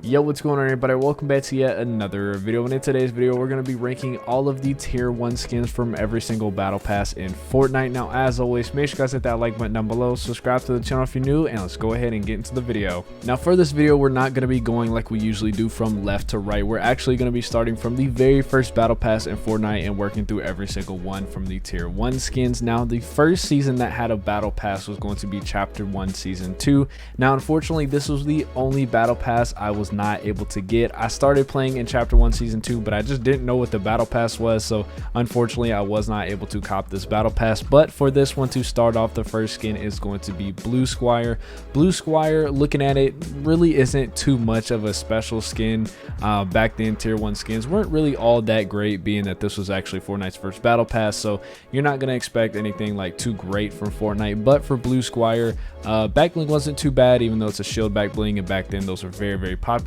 Yo, what's going on, everybody? Welcome back to yet another video, and in today's video we're going to be ranking all of the tier 1 skins from every single battle pass in Fortnite. Now, as always, make sure you guys hit that like button down below, subscribe to the channel if you're new, and let's go ahead and get into the video. Now, for this video we're not going to be going like we usually do from left to right. We're actually going to be starting from the very first battle pass in Fortnite and working through every single one from the tier 1 skins. Now, the first season that had a battle pass was going to be chapter 1 season 2. Now, unfortunately, this was the only battle pass I was not able to get. I started playing in chapter 1 season 2, but I just didn't know what the battle pass was, so unfortunately I was not able to cop this battle pass. But for this one to start off, the first skin is going to be Blue Squire. Blue Squire, looking at it, really isn't too much of a special skin. Back then tier 1 skins weren't really all that great, being that this was actually Fortnite's first battle pass, so you're not going to expect anything like too great from Fortnite. But for Blue Squire, backbling wasn't too bad, even though it's a shield back bling, and back then those were very popular.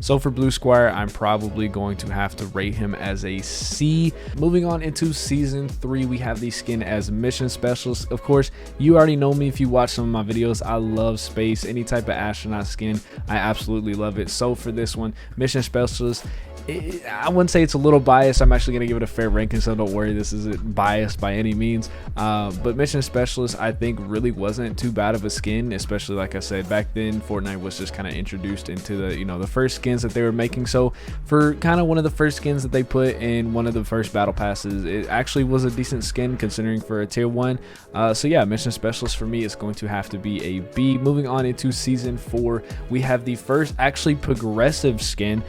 So for Blue Squire, I'm probably going to have to rate him as a C. Moving on into season 3, we have the skin as Mission Specialist. Of course, you already know me if you watch some of my videos. I love space, any type of astronaut skin, I absolutely love it. So for this one, Mission Specialist, I wouldn't say it's a little biased. I'm actually going to give it a fair ranking, so don't worry, this isn't biased by any means. But Mission Specialist, I think, really wasn't too bad of a skin, especially like I said, back then Fortnite was just kind of introduced into the, the first skins that they were making. So for kind of one of the first skins that they put in one of the first battle passes, it actually was a decent skin considering for a tier 1. So yeah, Mission Specialist for me is going to have to be a B. Moving on into season 4, we have the first actually progressive skin.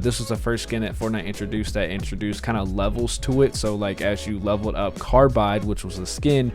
This was the first skin that Fortnite introduced kind of levels to it. So like as you leveled up Carbide, which was the skin,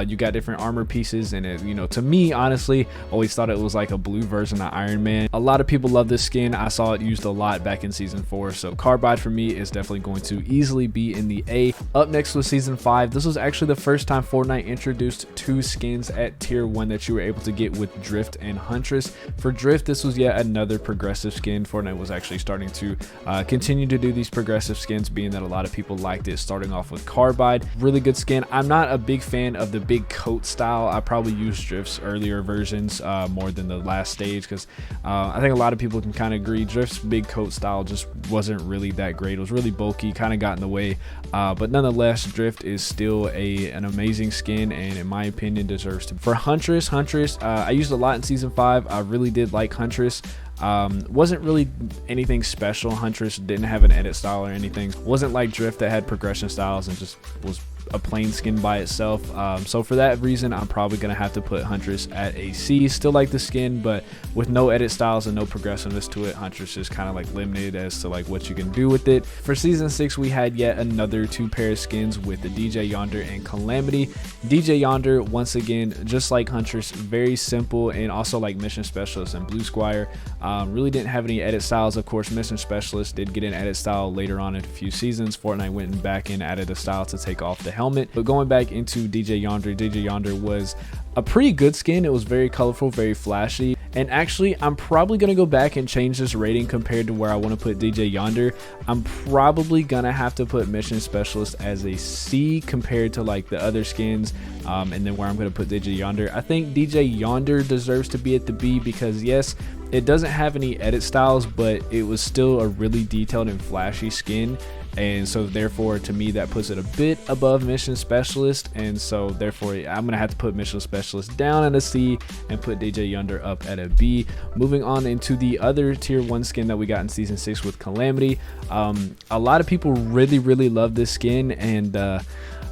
you got different armor pieces, and it, to me, honestly, always thought it was like a blue version of Iron Man. A lot of people love this skin. I saw it used a lot back in season 4, so Carbide for me is definitely going to easily be in the A. Up next was season 5. This was actually the first time Fortnite introduced 2 skins at tier 1 that you were able to get with Drift and Huntress. For Drift, this was yet another progressive skin. Fortnite was actually starting to continue to do these progressive skins, being that a lot of people liked it, starting off with Carbide. Really good skin. I'm not a big fan of the big coat style. I probably used Drift's earlier versions more than the last stage, because I think a lot of people can kind of agree Drift's big coat style just wasn't really that great. It was really bulky, kind of got in the way, but nonetheless, Drift is still an amazing skin, and in my opinion deserves to. For Huntress, I used a lot in season 5. I really did like Huntress. Wasn't really anything special. Huntress didn't have an edit style or anything. Wasn't like Drift that had progression styles and just was a plain skin by itself. So for that reason, I'm probably gonna have to put Huntress at a C. Still like the skin, but with no edit styles and no progressiveness to it, Huntress is kind of like limited as to like what you can do with it. For season 6, we had yet another 2 pair of skins with the DJ Yonder and Calamity. DJ Yonder, once again, just like Huntress, very simple, and also like Mission Specialist and Blue Squire, really didn't have any edit styles. Of course, Mission Specialist did get an edit style later on in a few seasons. Fortnite went back and added a style to take off the helmet. But going back into DJ Yonder was a pretty good skin. It was very colorful, very flashy, and actually I'm probably gonna go back and change this rating compared to where I want to put DJ Yonder. I'm probably gonna have to put Mission Specialist as a C compared to like the other skins, and then where I'm gonna put DJ Yonder, I think DJ Yonder deserves to be at the B, because yes, it doesn't have any edit styles, but it was still a really detailed and flashy skin. And so therefore, to me, that puts it a bit above Mission Specialist, and so therefore I'm gonna have to put Mission Specialist down at a C and put DJ Yonder up at a B. Moving on into the other tier 1 skin that we got in season 6 with Calamity. A lot of people really love this skin, and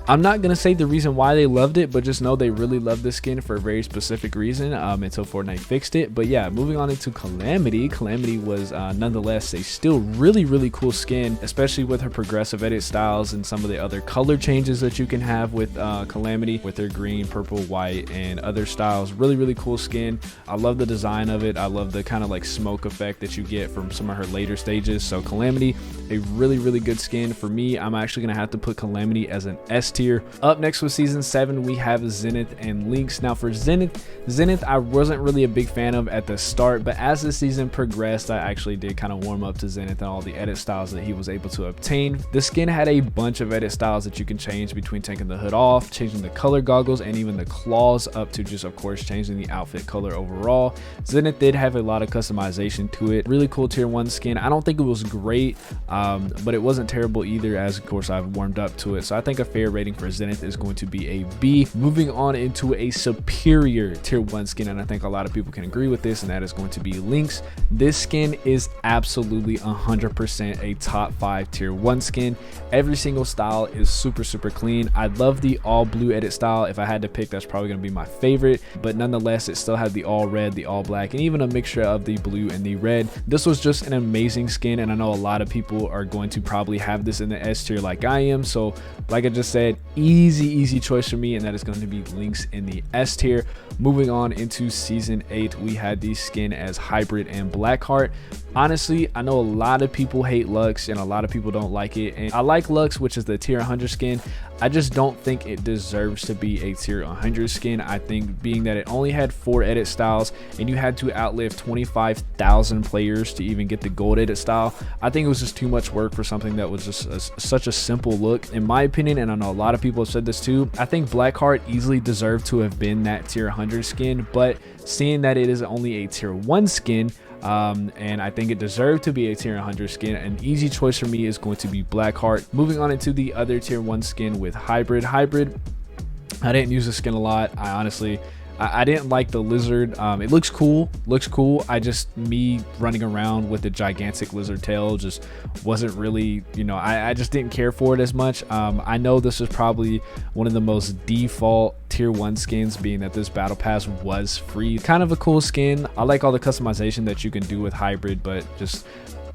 I'm not going to say the reason why they loved it, but just know they really loved this skin for a very specific reason until Fortnite fixed it. But yeah, moving on into Calamity. Calamity was nonetheless a still really cool skin, especially with her progressive edit styles and some of the other color changes that you can have with Calamity, with her green, purple, white, and other styles. Really cool skin. I love the design of it. I love the kind of like smoke effect that you get from some of her later stages. So Calamity, a really good skin. For me, I'm actually going to have to put Calamity as an S tier. Up next with season 7, we have Zenith and Lynx. Now for Zenith I wasn't really a big fan of at the start, but as the season progressed I actually did kind of warm up to Zenith and all the edit styles that he was able to obtain. The skin had a bunch of edit styles that you can change, between taking the hood off, changing the color goggles, and even the claws, up to just of course changing the outfit color overall. Zenith did have a lot of customization to it. Really cool tier 1 skin. I don't think it was great, but it wasn't terrible either, as of course I've warmed up to it. So I think a fair rating for Zenith is going to be a B. Moving on into a superior tier 1 skin, and I think a lot of people can agree with this, and that is going to be Lynx. This skin is absolutely 100% a top 5 tier 1 skin. Every single style is super clean. I love the all blue edit style. If I had to pick, that's probably going to be my favorite, but nonetheless it still had the all red, the all black, and even a mixture of the blue and the red. This was just an amazing skin, and I know a lot of people are going to probably have this in the S tier like I am. So like I just said, easy choice for me, and that is going to be Lynx in the S tier. Moving on into season 8, we had the skin as Hybrid and Blackheart. Honestly, I know a lot of people hate Lux and a lot of people don't like it, and I like Lux, which is the tier 100 skin. I just don't think it deserves to be a tier 100 skin. I think being that it only had 4 edit styles and you had to outlive 25,000 players to even get the gold edit style, I think it was just too much work for something that was just such a simple look, in my opinion. And I know a lot of people have said this too. I think Blackheart easily deserved to have been that tier 100 skin, but seeing that it is only a tier 1 skin, and I think it deserved to be a tier 100 skin, an easy choice for me is going to be Blackheart. Moving on into the other tier 1 skin with Hybrid. I didn't use the skin a lot. I didn't like the lizard. It looks cool. Me running around with the gigantic lizard tail just wasn't really, I just didn't care for it as much. I know this is probably one of the most default tier 1 skins, being that this battle pass was free. Kind of a cool skin. I like all the customization that you can do with Hybrid, but just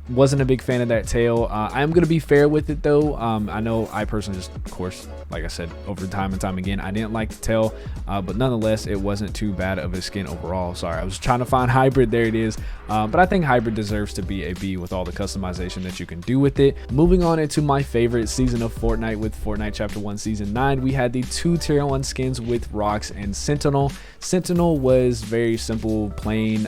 wasn't a big fan of that tail. I am going to be fair with it though. I know I personally just, of course, like I said, over time and time again, I didn't like the tail, but nonetheless it wasn't too bad of a skin overall. Sorry, I was trying to find Hybrid. There it is. But I think Hybrid deserves to be a B with all the customization that you can do with it. Moving on into my favorite season of Fortnite with Fortnite Chapter 1 Season 9, we had the 2 tier 1 skins with Rox and Sentinel. Sentinel was very simple, plain,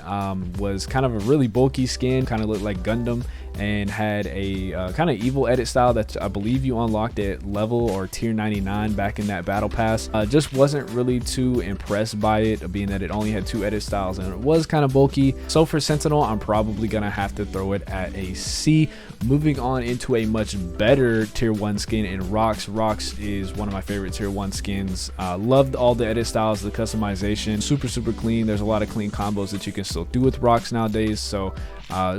was kind of a really bulky skin, kind of looked like Gundam, and had a kind of evil edit style that I believe you unlocked at level or tier 99 back in that battle pass. Just wasn't really too impressed by it, being that it only had 2 edit styles and it was kind of bulky. So for Sentinel, I'm probably gonna have to throw it at a C. Moving on into a much better tier 1 skin in Rox. Rox is one of my favorite tier 1 skins. Loved all the edit styles, the customization, super clean. There's a lot of clean combos that you can still do with Rox nowadays. So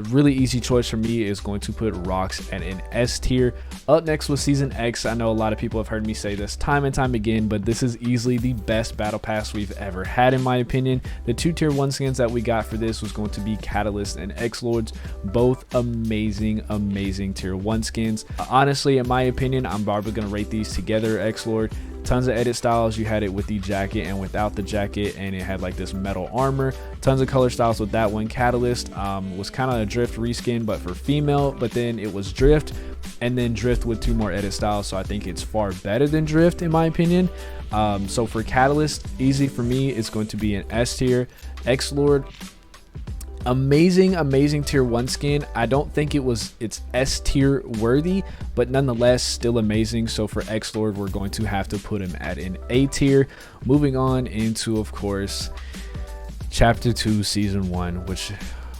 really easy choice for me is going to put Rox at an S tier. Up next was Season X. I know a lot of people have heard me say this time and time again, but this is easily the best battle pass we've ever had, in my opinion. The 2 tier 1 skins that we got for this was going to be Catalyst and X-Lords. Both amazing tier 1 skins. Honestly, in my opinion, I'm probably going to rate these together. X-Lord, tons of edit styles. You had it with the jacket and without the jacket, and it had like this metal armor. Tons of color styles with that one. Catalyst was kind of a drift reskin, but for female, but then it was drift and then drift with 2 more edit styles. So I think it's far better than drift, in my opinion. So for Catalyst, easy for me, it's going to be an S tier. X-Lord, amazing tier 1 skin. I don't think it's S tier worthy, but nonetheless still amazing. So for X-Lord, we're going to have to put him at an A tier. Moving on into, of course, Chapter 2 Season 1, which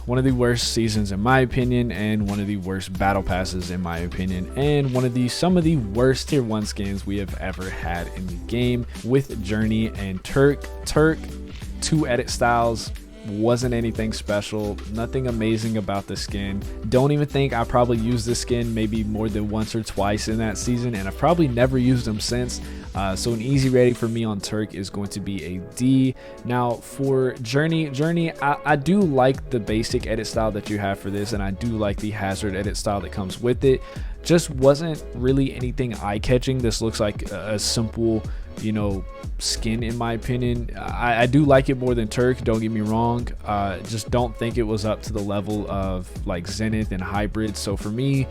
one of the worst seasons in my opinion, and one of the worst battle passes in my opinion, and some of the worst tier 1 skins we have ever had in the game, with Journey and Turk. 2 edit styles, wasn't anything special, nothing amazing about the skin. Don't even think I probably used this skin maybe more than once or twice in that season, and I've probably never used them since. So an easy rating for me on Turk is going to be a D. Now for Journey, I do like the basic edit style that you have for this, and I do like the hazard edit style that comes with it. Just wasn't really anything eye-catching. This looks like a simple, skin, in my opinion. I do like it more than Turk, don't get me wrong. Just don't think it was up to the level of like Zenith and Hybrid. So for me,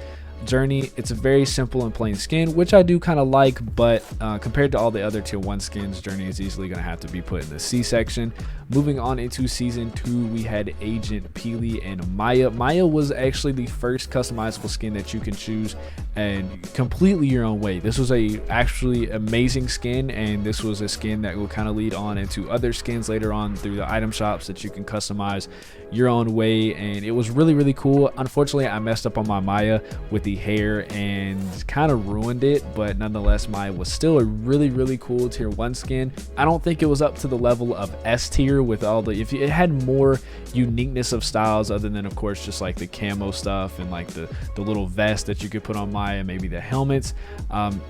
Journey, it's a very simple and plain skin, which I do kind of like, but compared to all the other tier 1 skins, Journey is easily going to have to be put in the C section. Moving on into season 2, we had Agent Peely and Maya. Maya was actually the first customizable skin that you can choose and completely your own way. This was a actually amazing skin, and this was a skin that will kind of lead on into other skins later on through the item shops that you can customize your own way, and it was really cool. Unfortunately, I messed up on my Maya with the hair and kind of ruined it, but nonetheless, Maya was still a really cool tier 1 skin. I don't think it was up to the level of S tier with all the, if it had more uniqueness of styles other than of course just like the camo stuff and like the little vest that you could put on Maya, maybe the helmets,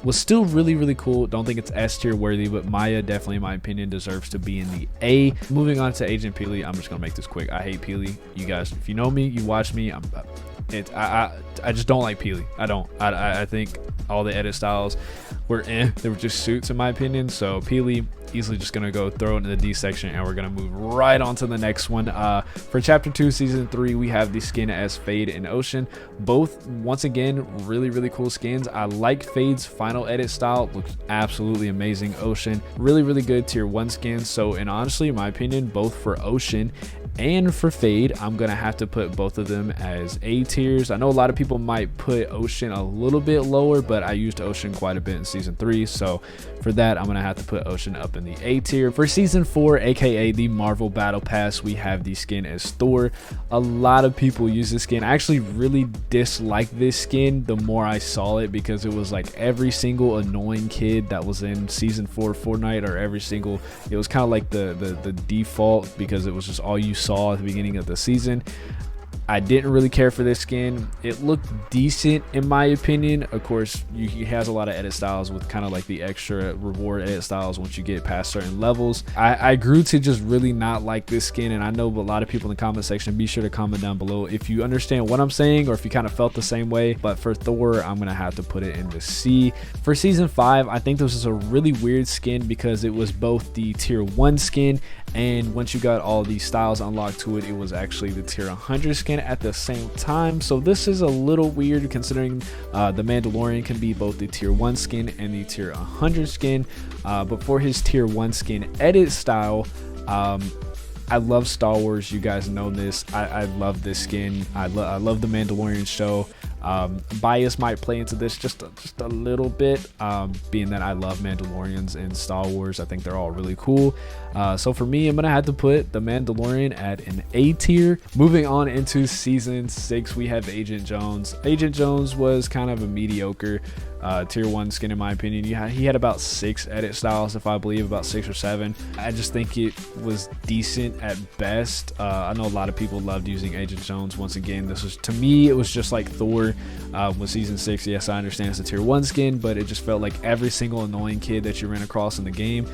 was still really cool. Don't think it's S tier worthy, but Maya definitely in my opinion deserves to be in the A. Moving on to Agent Peely, I'm just gonna make this quick. I hate Peely. You guys, if you know me, you watch me, I just don't like Peely. I think all the edit styles were they were just suits in my opinion. So Peely, easily just gonna go throw it in the D section, and we're gonna move right on to the next one. For chapter 2 season 3, we have the skin as Fade and Ocean. Both once again really cool skins. I like Fade's final edit style, looks absolutely amazing. Ocean, really good tier 1 skins. So, and honestly in my opinion, both for Ocean and for Fade, I'm gonna have to put both of them as A tiers. I know a lot of people might put Ocean a little bit lower, but I used Ocean quite a bit in season 3, so for that I'm gonna have to put Ocean up in the A tier. For season 4, aka the Marvel Battle Pass, we have the skin as Thor. A lot of people use this skin. I actually really disliked this skin the more I saw it, because it was like every single annoying kid that was in season 4 Fortnite, or every single, it was kind of like the default, because it was just all you saw at the beginning of the season. I didn't really care for this skin. It looked decent in my opinion. Of course, he has a lot of edit styles with kind of like the extra reward edit styles once you get past certain levels. I grew to just really not like this skin, and I know a lot of people in the comment section, be sure to comment down below if you understand what I'm saying or if you kind of felt the same way. But for Thor, I'm gonna have to put it in the C. For season 5, I think this is a really weird skin because it was both the tier 1 skin, and once you got all these styles unlocked to it, it was actually the tier 100 skin at the same time. So this is a little weird considering the Mandalorian can be both the tier 1 skin and the tier 100 skin, but for his tier 1 skin edit style, I love Star Wars. You guys know this. I love this skin. I love the Mandalorian show. Bias might play into this just a little bit, being that I love Mandalorians and Star Wars. I think they're all really cool. So for me, I'm gonna have to put the Mandalorian at an A tier. Moving on into season 6, we have Agent Jones. Agent Jones was kind of a mediocre tier 1 skin in my opinion. He had about 6 edit styles, if I believe, about 6 or 7. I just think it was decent at best. I know a lot of people loved using Agent Jones. Once again, this was, to me, it was just like Thor with season 6. Yes, I understand it's a tier 1 skin, but it just felt like every single annoying kid that you ran across in the game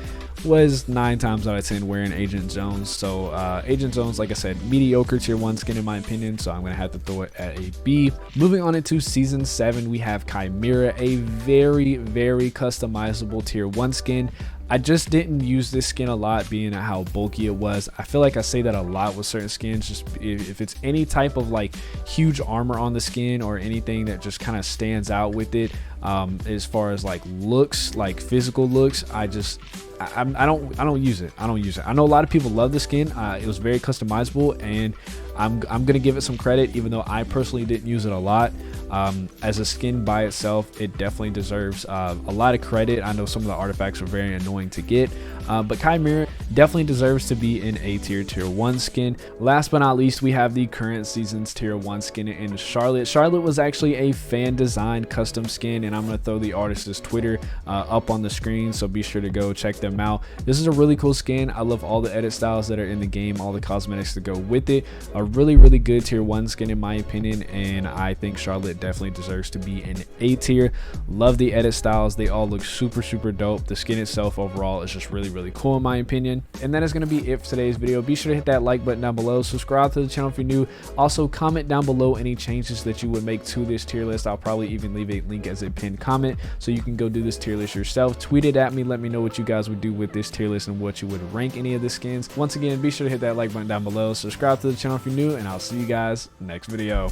was 9 times out of 10 wearing Agent Jones. So Agent Jones, like I said, mediocre tier 1 skin in my opinion, so I'm gonna have to throw it at a B. Moving on into season 7, we have Chimera, a very customizable tier 1 skin. I just didn't use this skin a lot, being at how bulky it was. I feel like I say that a lot with certain skins. Just if it's any type of like huge armor on the skin or anything that just kind of stands out with it, as far as like looks, like physical looks, I don't use it. I know a lot of people love the skin. It was very customizable, and I'm gonna give it some credit, even though I personally didn't use it a lot. As a skin by itself, it definitely deserves a lot of credit. I know some of the artifacts are very annoying to get, but Chimera definitely deserves to be an A tier, tier 1 skin. Last but not least, we have the current season's tier 1 skin in Charlotte. Charlotte was actually a fan designed custom skin, and I'm going to throw the artist's Twitter up on the screen, so be sure to go check them out. This is a really cool skin. I love all the edit styles that are in the game, all the cosmetics that go with it. A really good tier 1 skin in my opinion, and I think Charlotte definitely deserves to be an A tier. Love the edit styles. They all look super dope. The skin itself overall is just really cool in my opinion. And that is going to be it for today's video. Be sure to hit that like button down below, subscribe to the channel if you're new. Also comment down below any changes that you would make to this tier list. I'll probably even leave a link as a pinned comment so you can go do this tier list yourself. Tweet it at me, let me know what you guys would do with this tier list and what you would rank any of the skins. Once again, be sure to hit that like button down below, subscribe to the channel if you're new, and I'll see you guys next video.